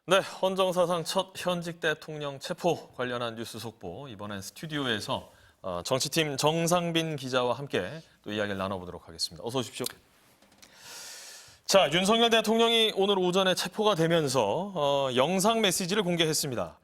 네, 헌정사상 첫 현직 대통령 체포 관련한 뉴스 속보, 이번엔 스튜디오에서 정치팀 정상빈 기자와 함께 또 이야기를 나눠보도록 하겠습니다. 어서 오십시오. 자, 윤석열 대통령이 오늘 오전에 체포가 되면서 영상 메시지를 공개했습니다.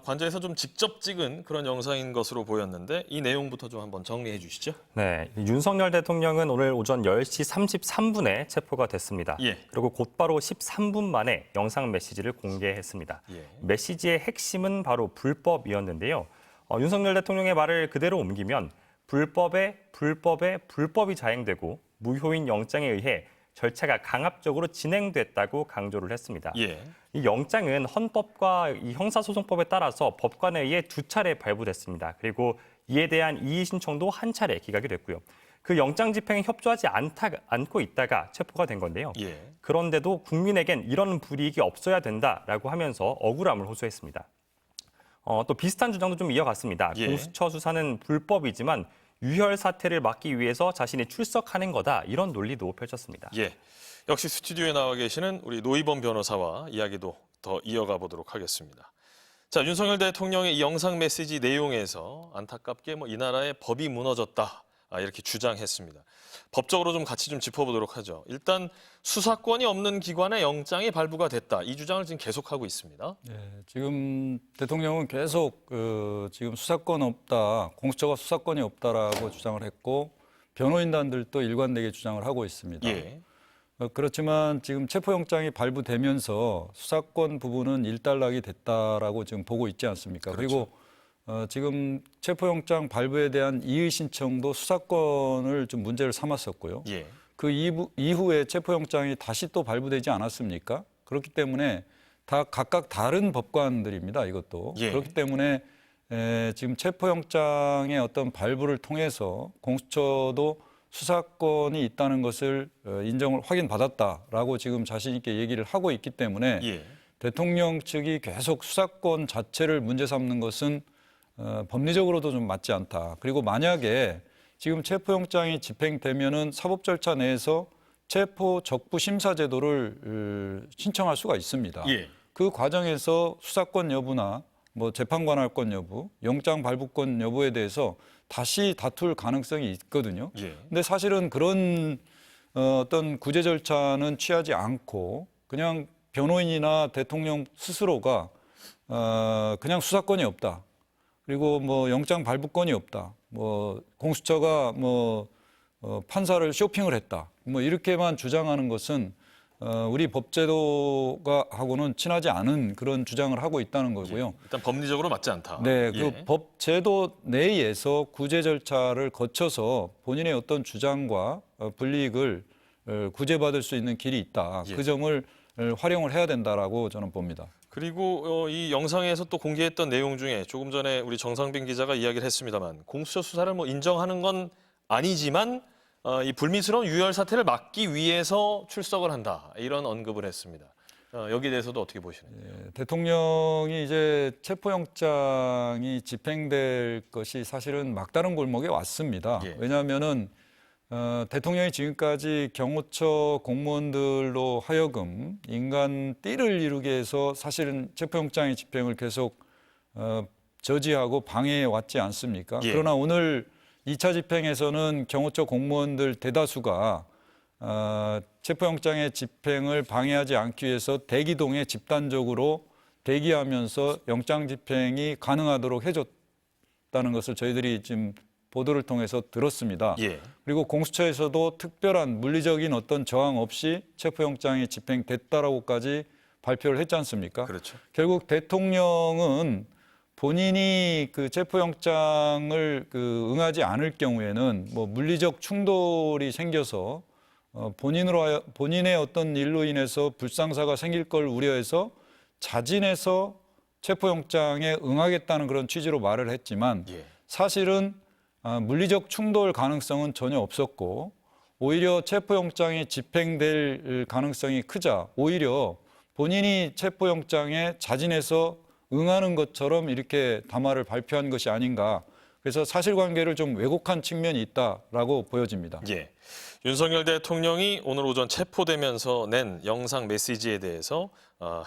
관저에서 좀 직접 찍은 그런 영상인 것으로 보였는데 이 내용부터 좀 한번 정리해 주시죠. 네, 윤석열 대통령은 오늘 오전 10시 33분에 체포가 됐습니다. 예. 그리고 곧바로 13분 만에 영상 메시지를 공개했습니다. 예. 메시지의 핵심은 바로 불법이었는데요. 윤석열 대통령의 말을 그대로 옮기면 불법이 자행되고 무효인 영장에 의해 절차가 강압적으로 진행됐다고 강조를 했습니다. 예. 이 영장은 헌법과 이 형사소송법에 따라서 법관에 의해 2차례 발부됐습니다. 그리고 이에 대한 이의 신청도 한 차례 기각이 됐고요. 그 영장 집행에 협조하지 않고 있다가 체포가 된 건데요. 예. 그런데도 국민에겐 이런 불이익이 없어야 된다라고 하면서 억울함을 호소했습니다. 또 비슷한 주장도 좀 이어갔습니다. 예. 공수처 수사는 불법이지만 유혈 사태를 막기 위해서 자신이 출석하는 거다, 이런 논리도 펼쳤습니다. 예. 역시 스튜디오에 나와 계시는 우리 노희범 변호사와 이야기도 더 이어가 보도록 하겠습니다. 자, 윤석열 대통령의 이 영상 메시지 내용에서 안타깝게 이 나라의 법이 무너졌다, 이렇게 주장했습니다. 법적으로 좀 같이 좀 짚어보도록 하죠. 일단 수사권이 없는 기관의 영장이 발부가 됐다, 이 주장을 지금 계속하고 있습니다. 네, 지금 대통령은 계속 지금 수사권 없다, 공수처가 수사권이 없다라고 주장을 했고 변호인단들도 일관되게 주장을 하고 있습니다. 예. 그렇지만 지금 체포영장이 발부되면서 수사권 부분은 일단락이 됐다라고 지금 보고 있지 않습니까? 그렇죠. 그리고 지금 체포영장 발부에 대한 이의 신청도 수사권을 좀 문제를 삼았었고요. 예. 그 이후에 체포영장이 다시 또 발부되지 않았습니까? 그렇기 때문에 다 각각 다른 법관들입니다, 이것도. 예. 그렇기 때문에 지금 체포영장의 어떤 발부를 통해서 공수처도 수사권이 있다는 것을 확인받았다라고 지금 자신 있게 얘기를 하고 있기 때문에 예. 대통령 측이 계속 수사권 자체를 문제 삼는 것은 법리적으로도 좀 맞지 않다. 그리고 만약에 지금 체포영장이 집행되면은 사법 절차 내에서 체포 적부 심사 제도를 신청할 수가 있습니다. 예. 그 과정에서 수사권 여부나 재판 관할권 여부, 영장 발부권 여부에 대해서 다시 다툴 가능성이 있거든요. 예. 근데 사실은 그런 어떤 구제 절차는 취하지 않고 그냥 변호인이나 대통령 스스로가 그냥 수사권이 없다, 그리고 영장 발부권이 없다, 공수처가 판사를 쇼핑을 했다, 이렇게만 주장하는 것은 우리 법제도가 하고는 친하지 않은 그런 주장을 하고 있다는 거고요. 예. 일단 법리적으로 맞지 않다. 네, 예. 그 법제도 내에서 구제 절차를 거쳐서 본인의 어떤 주장과 불이익을 구제받을 수 있는 길이 있다. 예. 그 점을 활용을 해야 된다라고 저는 봅니다. 그리고 이 영상에서 또 공개했던 내용 중에 조금 전에 우리 정상빈 기자가 이야기를 했습니다만 공수처 수사를 인정하는 건 아니지만 이 불미스러운 유혈 사태를 막기 위해서 출석을 한다, 이런 언급을 했습니다. 여기에 대해서도 어떻게 보시는지? 대통령이 이제 체포영장이 집행될 것이 사실은 막다른 골목에 왔습니다. 예. 왜냐하면은 대통령이 지금까지 경호처 공무원들로 하여금 인간 띠를 이루게 해서 사실은 체포영장의 집행을 계속 저지하고 방해해 왔지 않습니까? 예. 그러나 오늘 2차 집행에서는 경호처 공무원들 대다수가 체포영장의 집행을 방해하지 않기 위해서 대기동에 집단적으로 대기하면서 영장 집행이 가능하도록 해줬다는 것을 저희들이 지금 보도를 통해서 들었습니다. 예. 그리고 공수처에서도 특별한 물리적인 어떤 저항 없이 체포영장이 집행됐다라고까지 발표를 했지 않습니까? 그렇죠. 결국 대통령은 본인이 그 체포영장을 응하지 않을 경우에는 물리적 충돌이 생겨서 본인의 어떤 일로 인해서 불상사가 생길 걸 우려해서 자진해서 체포영장에 응하겠다는 그런 취지로 말을 했지만 예. 사실은 물리적 충돌 가능성은 전혀 없었고 오히려 체포영장이 집행될 가능성이 크자 오히려 본인이 체포영장에 자진해서 응하는 것처럼 이렇게 담화를 발표한 것이 아닌가. 그래서 사실관계를 좀 왜곡한 측면이 있다라고 보여집니다. 예. 윤석열 대통령이 오늘 오전 체포되면서 낸 영상 메시지에 대해서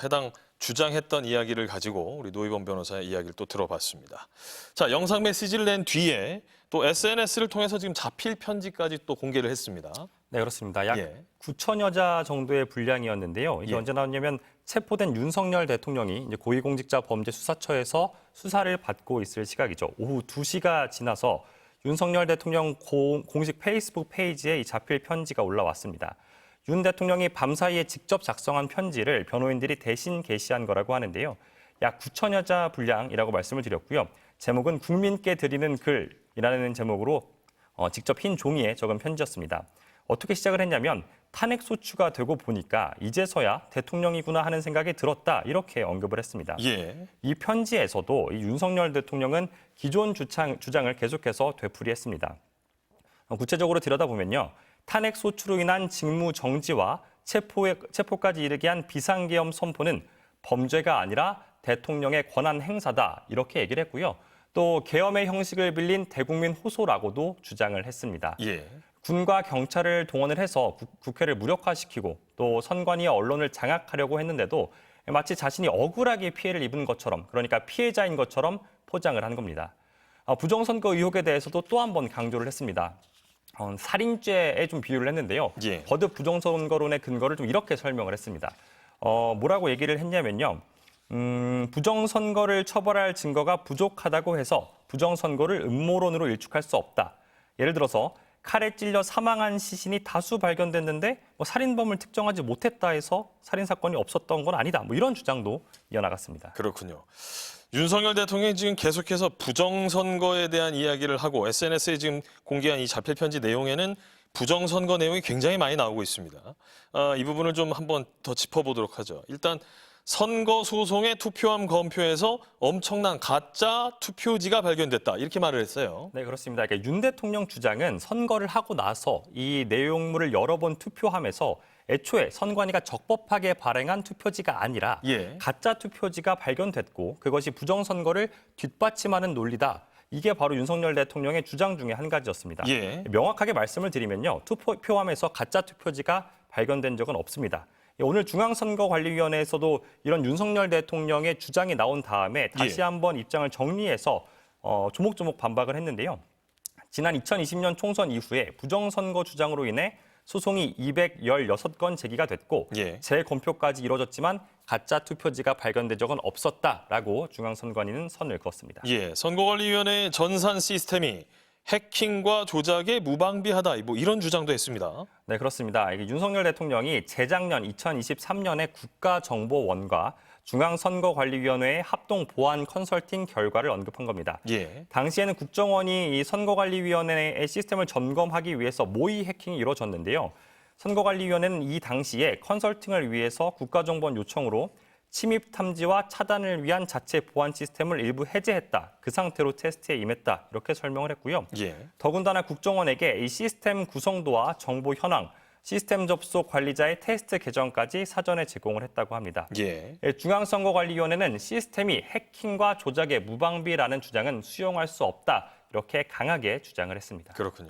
해당 주장했던 이야기를 가지고 우리 노희범 변호사의 이야기를 또 들어봤습니다. 자, 영상 메시지를 낸 뒤에 또 SNS를 통해서 지금 자필 편지까지 또 공개를 했습니다. 네, 그렇습니다. 약 예. 9천여 자 정도의 분량이었는데요. 이게 예. 언제 나왔냐면 체포된 윤석열 대통령이 이제 고위공직자범죄수사처에서 수사를 받고 있을 시각이죠. 오후 2시가 지나서 윤석열 대통령 공식 페이스북 페이지에 이 자필 편지가 올라왔습니다. 윤 대통령이 밤사이에 직접 작성한 편지를 변호인들이 대신 게시한 거라고 하는데요. 약 9천여 자 분량이라고 말씀을 드렸고요. 제목은 국민께 드리는 글이라는 제목으로 직접 흰 종이에 적은 편지였습니다. 어떻게 시작을 했냐면 탄핵 소추가 되고 보니까 이제서야 대통령이구나 하는 생각이 들었다 이렇게 언급을 했습니다. 예. 이 편지에서도 이 윤석열 대통령은 기존 주장을 계속해서 되풀이했습니다. 구체적으로 들여다보면요. 탄핵 소추로 인한 직무 정지와 체포까지 이르게 한 비상계엄 선포는 범죄가 아니라 대통령의 권한 행사다 이렇게 얘기를 했고요. 또 계엄의 형식을 빌린 대국민 호소라고도 주장을 했습니다. 예. 군과 경찰을 동원을 해서 국회를 무력화시키고 또 선관위와 언론을 장악하려고 했는데도 마치 자신이 억울하게 피해를 입은 것처럼 그러니까 피해자인 것처럼 포장을 한 겁니다. 부정선거 의혹에 대해서도 또 한 번 강조를 했습니다. 살인죄에 좀 비유를 했는데요. 예. 거듭 부정선거론의 근거를 좀 이렇게 설명을 했습니다. 뭐라고 얘기를 했냐면요. 부정선거를 처벌할 증거가 부족하다고 해서 부정선거를 음모론으로 일축할 수 없다. 예를 들어서 칼에 찔려 사망한 시신이 다수 발견됐는데 살인범을 특정하지 못했다 해서 살인사건이 없었던 건 아니다. 이런 주장도 이어나갔습니다. 그렇군요. 윤석열 대통령이 지금 계속해서 부정선거에 대한 이야기를 하고 SNS에 지금 공개한 이 자필 편지 내용에는 부정선거 내용이 굉장히 많이 나오고 있습니다. 이 부분을 좀 한번 더 짚어보도록 하죠. 일단 선거 소송의 투표함 검표에서 엄청난 가짜 투표지가 발견됐다. 이렇게 말을 했어요. 네, 그렇습니다. 그러니까 윤 대통령 주장은 선거를 하고 나서 이 내용물을 여러 번 투표함에서 애초에 선관위가 적법하게 발행한 투표지가 아니라 예. 가짜 투표지가 발견됐고 그것이 부정선거를 뒷받침하는 논리다. 이게 바로 윤석열 대통령의 주장 중에 한 가지였습니다. 예. 명확하게 말씀을 드리면요. 투표함에서 가짜 투표지가 발견된 적은 없습니다. 오늘 중앙선거관리위원회에서도 이런 윤석열 대통령의 주장이 나온 다음에 다시 한번 입장을 정리해서 조목조목 반박을 했는데요. 지난 2020년 총선 이후에 부정선거 주장으로 인해 소송이 216건 제기가 됐고 예. 재검표까지 이뤄졌지만 가짜 투표지가 발견된 적은 없었다라고 중앙선관위는 선을 그었습니다. 예, 선거관리위원회의 전산 시스템이 해킹과 조작에 무방비하다. 이런 주장도 했습니다. 네, 그렇습니다. 이게 윤석열 대통령이 재작년 2023년에 국가정보원과 중앙선거관리위원회의 합동 보안 컨설팅 결과를 언급한 겁니다. 예. 당시에는 국정원이 이 선거관리위원회의 시스템을 점검하기 위해서 모의 해킹이 이루어졌는데요. 선거관리위원회는 이 당시에 컨설팅을 위해서 국가정보원 요청으로 침입 탐지와 차단을 위한 자체 보안 시스템을 일부 해제했다. 그 상태로 테스트에 임했다. 이렇게 설명을 했고요. 예. 더군다나 국정원에게 이 시스템 구성도와 정보 현황, 시스템 접속 관리자의 테스트 계정까지 사전에 제공을 했다고 합니다. 예. 중앙선거관리위원회는 시스템이 해킹과 조작에 무방비라는 주장은 수용할 수 없다. 이렇게 강하게 주장을 했습니다. 그렇군요.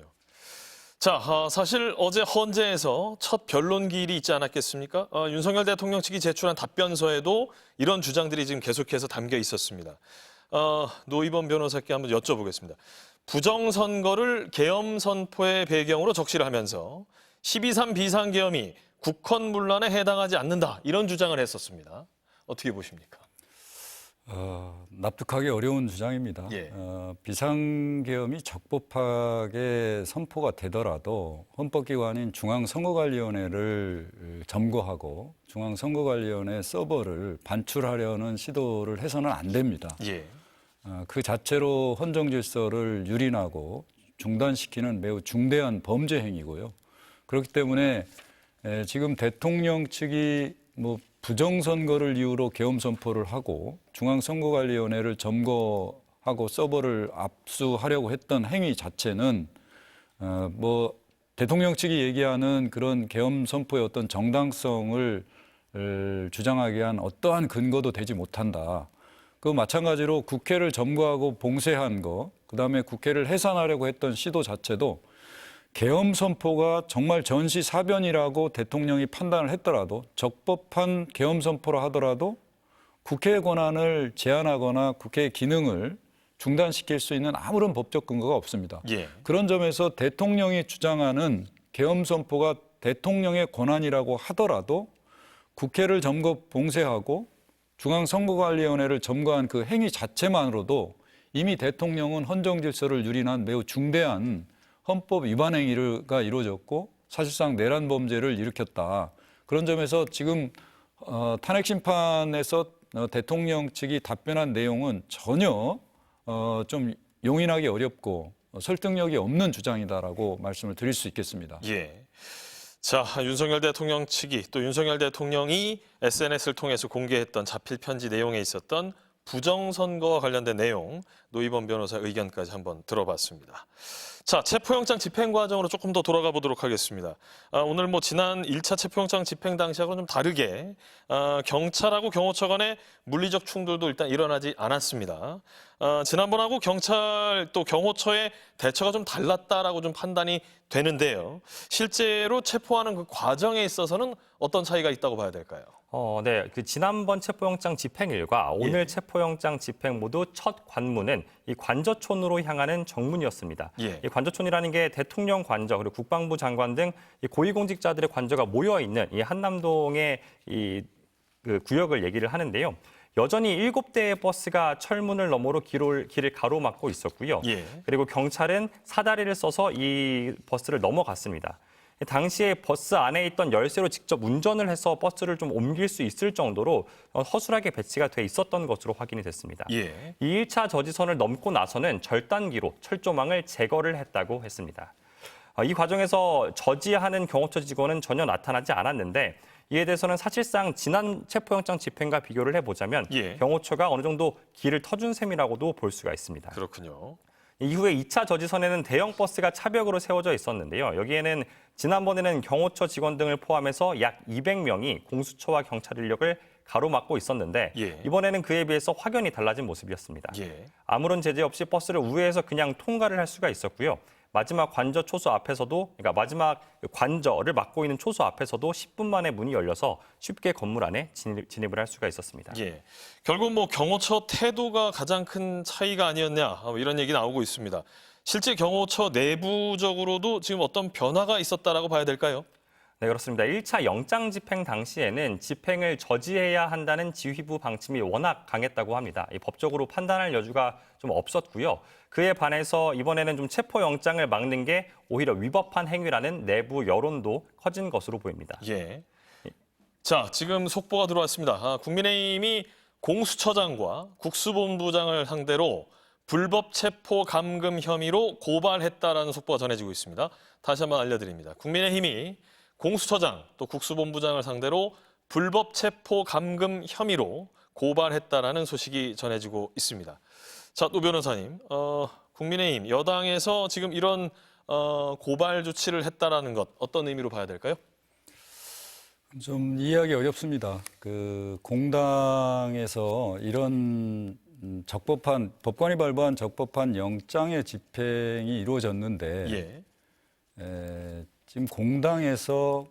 자, 사실 어제 헌재에서 첫 변론기일이 있지 않았겠습니까? 윤석열 대통령 측이 제출한 답변서에도 이런 주장들이 지금 계속해서 담겨 있었습니다. 노희범 변호사께 한번 여쭤보겠습니다. 부정선거를 계엄 선포의 배경으로 적시를 하면서 12.3 비상계엄이 국헌문란에 해당하지 않는다. 이런 주장을 했었습니다. 어떻게 보십니까? 납득하기 어려운 주장입니다. 예. 비상계엄이 적법하게 선포가 되더라도 헌법기관인 중앙선거관리위원회를 점거하고 중앙선거관리위원회 서버를 반출하려는 시도를 해서는 안 됩니다. 예. 그 자체로 헌정질서를 유린하고 중단시키는 매우 중대한 범죄 행위고요. 그렇기 때문에 지금 대통령 측이 부정선거를 이유로 계엄 선포를 하고 중앙선거관리위원회를 점거하고 서버를 압수하려고 했던 행위 자체는 대통령 측이 얘기하는 그런 계엄 선포의 어떤 정당성을 주장하기 위한 어떠한 근거도 되지 못한다. 그 마찬가지로 국회를 점거하고 봉쇄한 거, 그다음에 국회를 해산하려고 했던 시도 자체도 계엄 선포가 정말 전시사변이라고 대통령이 판단을 했더라도 적법한 계엄 선포라 하더라도 국회의 권한을 제한하거나 국회의 기능을 중단시킬 수 있는 아무런 법적 근거가 없습니다. 예. 그런 점에서 대통령이 주장하는 계엄 선포가 대통령의 권한이라고 하더라도 국회를 점거 봉쇄하고 중앙선거관리위원회를 점거한 그 행위 자체만으로도 이미 대통령은 헌정 질서를 유린한 매우 중대한 헌법 위반 행위가 이루어졌고 사실상 내란 범죄를 일으켰다. 그런 점에서 지금 탄핵 심판에서 대통령 측이 답변한 내용은 전혀 좀 용인하기 어렵고 설득력이 없는 주장이다라고 말씀을 드릴 수 있겠습니다. 예. 자, 윤석열 대통령 측이 또 윤석열 대통령이 SNS를 통해서 공개했던 자필 편지 내용에 있었던 부정선거와 관련된 내용, 노희범 변호사 의견까지 한번 들어봤습니다. 자, 체포영장 집행 과정으로 조금 더 돌아가 보도록 하겠습니다. 오늘 지난 1차 체포영장 집행 당시하고는 좀 다르게 경찰하고 경호처 간의 물리적 충돌도 일단 일어나지 않았습니다. 지난번하고 경찰 또 경호처의 대처가 좀 달랐다라고 좀 판단이 되는데요. 실제로 체포하는 그 과정에 있어서는 어떤 차이가 있다고 봐야 될까요? 네. 그 지난번 체포영장 집행일과 오늘 체포영장 집행 모두 첫 관문은 이 관저촌으로 향하는 정문이었습니다. 예. 이 관저촌이라는 게 대통령 관저 그리고 국방부 장관 등 이 고위공직자들의 관저가 모여 있는 이 한남동의 그 구역을 얘기를 하는데요. 여전히 7대의 버스가 철문을 너머로 길을 가로막고 있었고요. 예. 그리고 경찰은 사다리를 써서 이 버스를 넘어갔습니다. 당시에 버스 안에 있던 열쇠로 직접 운전을 해서 버스를 좀 옮길 수 있을 정도로 허술하게 배치가 돼 있었던 것으로 확인이 됐습니다. 예. 이 1차 저지선을 넘고 나서는 절단기로 철조망을 제거를 했다고 했습니다. 이 과정에서 저지하는 경호처 직원은 전혀 나타나지 않았는데 이에 대해서는 사실상 지난 체포영장 집행과 비교를 해보자면 예. 경호처가 어느 정도 길을 터준 셈이라고도 볼 수가 있습니다. 그렇군요. 이후에 2차 저지선에는 대형 버스가 차벽으로 세워져 있었는데요. 여기에는 지난번에는 경호처 직원 등을 포함해서 약 200명이 공수처와 경찰 인력을 가로막고 있었는데 예. 이번에는 그에 비해서 확연히 달라진 모습이었습니다. 예. 아무런 제재 없이 버스를 우회해서 그냥 통과를 할 수가 있었고요. 마지막 관저 초소 앞에서도, 그러니까 마지막 관저를 막고 있는 초소 앞에서도 10분 만에 문이 열려서 쉽게 건물 안에 진입을 할 수가 있었습니다. 예. 결국 경호처 태도가 가장 큰 차이가 아니었냐 이런 얘기 나오고 있습니다. 실제 경호처 내부적으로도 지금 어떤 변화가 있었다라고 봐야 될까요? 네, 그렇습니다. 1차 영장 집행 당시에는 집행을 저지해야 한다는 지휘부 방침이 워낙 강했다고 합니다. 법적으로 판단할 여지가 좀 없었고요. 그에 반해서 이번에는 좀 체포 영장을 막는 게 오히려 위법한 행위라는 내부 여론도 커진 것으로 보입니다. 예. 자, 지금 속보가 들어왔습니다. 국민의힘이 공수처장과 국수본부장을 상대로 불법 체포 감금 혐의로 고발했다라는 속보가 전해지고 있습니다. 다시 한번 알려드립니다. 국민의힘이 공수처장 또 국수본부장을 상대로 불법 체포 감금 혐의로 고발했다라는 소식이 전해지고 있습니다. 자, 노 변호사님, 국민의힘 여당에서 지금 이런 고발 조치를 했다라는 것 어떤 의미로 봐야 될까요? 좀 이해하기 어렵습니다. 그 공당에서 이런 적법한 법관이 발부한 적법한 영장의 집행이 이루어졌는데 예. 지금 공당에서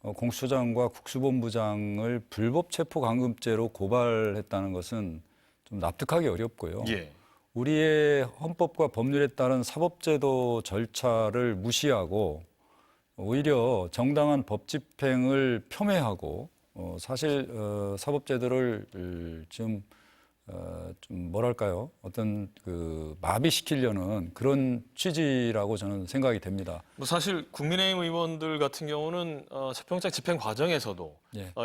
공수처장과 국수본부장을 불법 체포 감금죄로 고발했다는 것은 좀 납득하기 어렵고요. 예. 우리의 헌법과 법률에 따른 사법제도 절차를 무시하고 오히려 정당한 법 집행을 폄훼하고 사실 사법제도를 좀 뭐랄까요? 어떤 그 마비시키려는 그런 취지라고 저는 생각이 됩니다. 사실 국민의힘 의원들 같은 경우는 체포영장 집행 과정에서도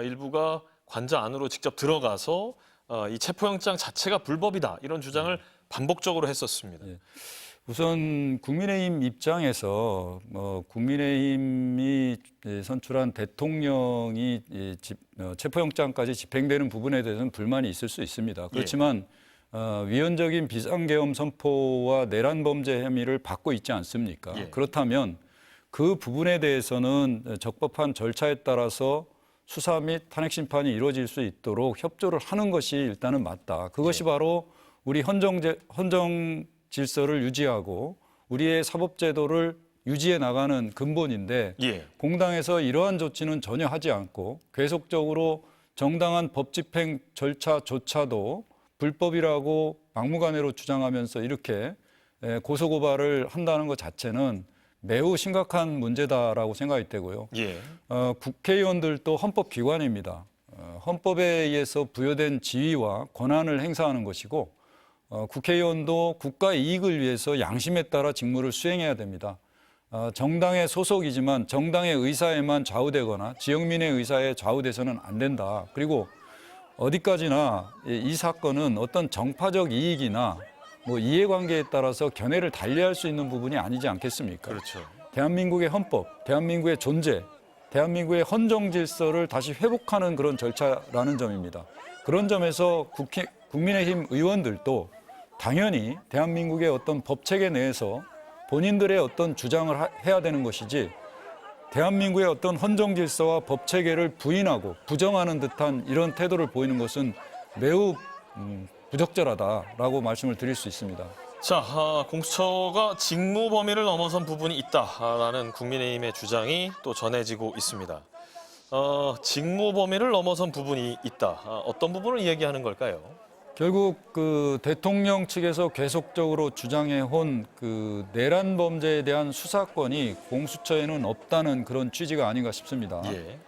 일부가 관저 안으로 직접 들어가서 이 체포영장 자체가 불법이다 이런 주장을 반복적으로 했었습니다. 우선 국민의힘 입장에서 국민의힘이 선출한 대통령이 체포영장까지 집행되는 부분에 대해서는 불만이 있을 수 있습니다. 그렇지만 위헌적인 비상계엄 선포와 내란 범죄 혐의를 받고 있지 않습니까? 그렇다면 그 부분에 대해서는 적법한 절차에 따라서 수사 및 탄핵 심판이 이루어질 수 있도록 협조를 하는 것이 일단은 맞다. 그것이 바로 우리 헌정 질서를 유지하고 우리의 사법제도를 유지해 나가는 근본인데 공당에서 이러한 조치는 전혀 하지 않고 계속적으로 정당한 법 집행 절차조차도 불법이라고 막무가내로 주장하면서 이렇게 고소고발을 한다는 것 자체는 매우 심각한 문제다라고 생각이 되고요. 예. 국회의원들도 헌법기관입니다. 헌법에 의해서 부여된 지위와 권한을 행사하는 것이고 국회의원도 국가의 이익을 위해서 양심에 따라 직무를 수행해야 됩니다. 정당의 소속이지만 정당의 의사에만 좌우되거나 지역민의 의사에 좌우돼서는 안 된다. 그리고 어디까지나 이 사건은 어떤 정파적 이익이나 뭐 이해관계에 따라서 견해를 달리할 수 있는 부분이 아니지 않겠습니까? 그렇죠. 대한민국의 헌법, 대한민국의 존재, 대한민국의 헌정 질서를 다시 회복하는 그런 절차라는 점입니다. 그런 점에서 국민의힘 의원들도 당연히 대한민국의 어떤 법 체계 내에서 본인들의 어떤 주장을 해야 되는 것이지 대한민국의 어떤 헌정 질서와 법 체계를 부인하고 부정하는 듯한 이런 태도를 보이는 것은 매우 부적절하다라고 말씀을 드릴 수 있습니다. 자, 공수처가 직무 범위를 넘어선 부분이 있다라는 국민의힘의 주장이 또 전해지고 있습니다. 직무 범위를 넘어선 부분이 있다. 어떤 부분을 이야기하는 걸까요? 결국 그 대통령 측에서 계속적으로 주장해온 그 내란 범죄에 대한 수사권이 공수처에는 없다는 그런 취지가 아닌가 싶습니다. 예.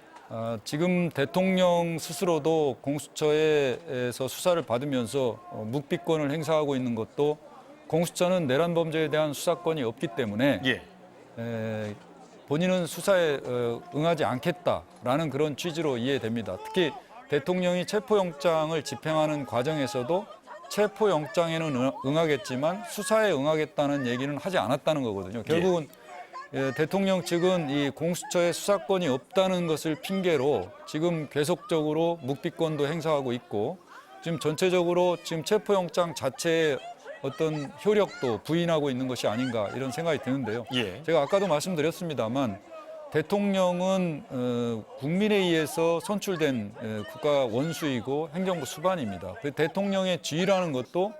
지금 대통령 스스로도 공수처에서 수사를 받으면서 묵비권을 행사하고 있는 것도 공수처는 내란 범죄에 대한 수사권이 없기 때문에 예. 본인은 수사에 응하지 않겠다라는 그런 취지로 이해됩니다. 특히 대통령이 체포영장을 집행하는 과정에서도 체포영장에는 응하겠지만 수사에 응하겠다는 얘기는 하지 않았다는 거거든요. 결국은 대통령 측은 이 공수처에 수사권이 없다는 것을 핑계로 지금 계속적으로 묵비권도 행사하고 있고 지금 전체적으로 지금 체포영장 자체의 어떤 효력도 부인하고 있는 것이 아닌가 이런 생각이 드는데요. 예. 제가 아까도 말씀드렸습니다만 대통령은 국민에 의해서 선출된 국가 원수이고 행정부 수반입니다. 그 대통령의 지위라는 것도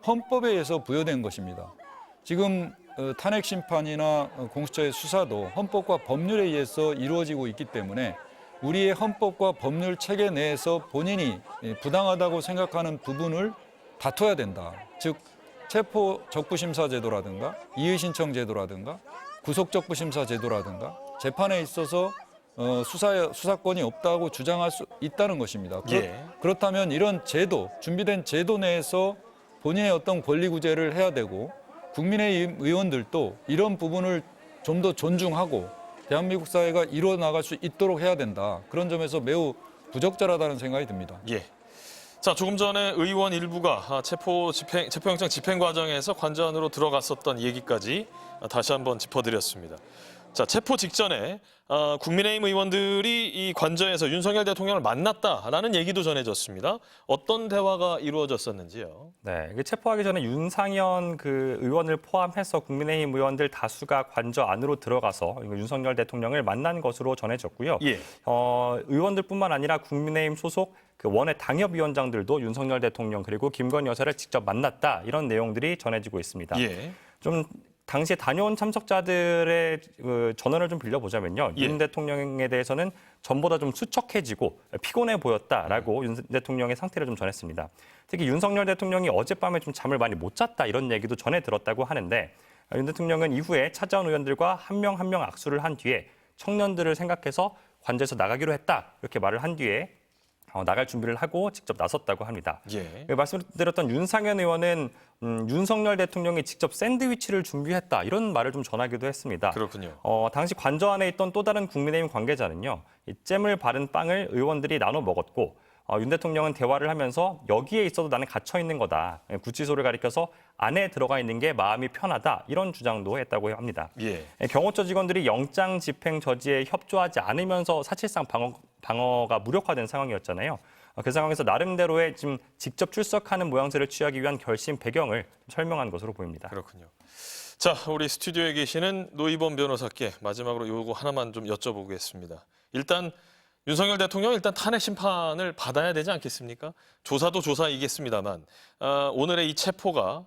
헌법에 의해서 부여된 것입니다. 지금 탄핵 심판이나 공수처의 수사도 헌법과 법률에 의해서 이루어지고 있기 때문에 우리의 헌법과 법률 체계 내에서 본인이 부당하다고 생각하는 부분을 다퉈야 된다. 즉 체포 적부심사 제도라든가 이의 신청 제도라든가 구속 적부심사 제도라든가 재판에 있어서 수사권이 없다고 주장할 수 있다는 것입니다. 그렇다면 이런 제도, 준비된 제도 내에서 본인의 어떤 권리 구제를 해야 되고 국민의힘 의원들도 이런 부분을 좀 더 존중하고 대한민국 사회가 이루어나갈 수 있도록 해야 된다. 그런 점에서 매우 부적절하다는 생각이 듭니다. 예. 자, 조금 전에 의원 일부가 체포영장 집행 과정에서 관전으로 들어갔었던 얘기까지 다시 한번 짚어드렸습니다. 자, 체포 직전에 국민의힘 의원들이 이 관저에서 윤석열 대통령을 만났다라는 얘기도 전해졌습니다. 어떤 대화가 이루어졌었는지요? 네, 체포하기 전에 윤상현 그 의원을 포함해서 국민의힘 의원들 다수가 관저 안으로 들어가서 윤석열 대통령을 만난 것으로 전해졌고요. 예. 의원들뿐만 아니라 국민의힘 소속 그 원외 당협위원장들도 윤석열 대통령 그리고 김건희 여사를 직접 만났다 이런 내용들이 전해지고 있습니다. 예. 좀 당시에 다녀온 참석자들의 그 전언을 좀 빌려보자면요. 예. 윤 대통령에 대해서는 전보다 좀 수척해지고 피곤해 보였다라고 윤 대통령의 상태를 좀 전했습니다. 특히 윤석열 대통령이 어젯밤에 좀 잠을 많이 못 잤다 이런 얘기도 전해 들었다고 하는데 윤 대통령은 이후에 찾아온 의원들과 한 명 한 명 악수를 한 뒤에 청년들을 생각해서 관저에서 나가기로 했다 이렇게 말을 한 뒤에 나갈 준비를 하고 직접 나섰다고 합니다. 예. 말씀드렸던 윤상현 의원은 윤석열 대통령이 직접 샌드위치를 준비했다 이런 말을 좀 전하기도 했습니다. 그렇군요. 당시 관저 안에 있던 또 다른 국민의힘 관계자는요. 이 잼을 바른 빵을 의원들이 나눠 먹었고 윤 대통령은 대화를 하면서 여기에 있어도 나는 갇혀 있는 거다. 구치소를 가리켜서 안에 들어가 있는 게 마음이 편하다. 이런 주장도 했다고 합니다. 예. 경호처 직원들이 영장 집행 저지에 협조하지 않으면서 사실상 방어가 무력화된 상황이었잖아요. 그 상황에서 나름대로의 지금 직접 출석하는 모양새를 취하기 위한 결심 배경을 설명한 것으로 보입니다. 그렇군요. 자, 우리 스튜디오에 계시는 노희범 변호사께 마지막으로 요거 하나만 좀 여쭤보겠습니다. 일단 윤석열 대통령 일단 탄핵 심판을 받아야 되지 않겠습니까? 조사도 조사이겠습니다만 오늘의 이 체포가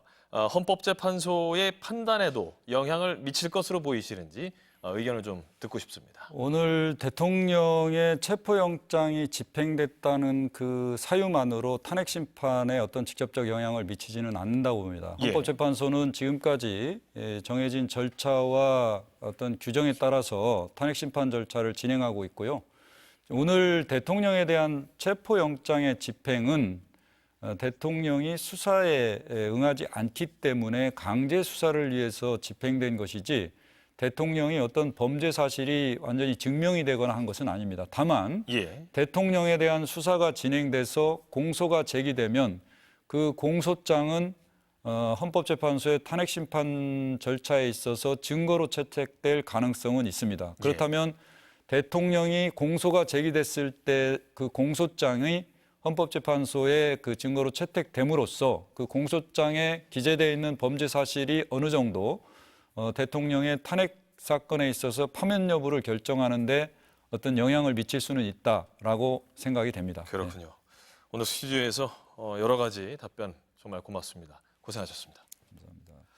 헌법재판소의 판단에도 영향을 미칠 것으로 보이시는지 의견을 좀 듣고 싶습니다. 오늘 대통령의 체포영장이 집행됐다는 그 사유만으로 탄핵 심판에 어떤 직접적 영향을 미치지는 않는다고 봅니다. 예. 헌법재판소는 지금까지 정해진 절차와 어떤 규정에 따라서 탄핵 심판 절차를 진행하고 있고요. 오늘 대통령에 대한 체포영장의 집행은 대통령이 수사에 응하지 않기 때문에 강제 수사를 위해서 집행된 것이지 대통령이 어떤 범죄 사실이 완전히 증명이 되거나 한 것은 아닙니다. 다만 예. 대통령에 대한 수사가 진행돼서 공소가 제기되면 그 공소장은 헌법재판소의 탄핵 심판 절차에 있어서 증거로 채택될 가능성은 있습니다. 그렇다면 대통령이 공소가 제기됐을 때 그 공소장이 헌법재판소의 그 증거로 채택됨으로써 그 공소장에 기재되어 있는 범죄 사실이 어느 정도 대통령의 탄핵 사건에 있어서 파면 여부를 결정하는데 어떤 영향을 미칠 수는 있다라고 생각이 됩니다. 그렇군요. 오늘 스튜디오에서 여러 가지 답변 정말 고맙습니다. 고생하셨습니다.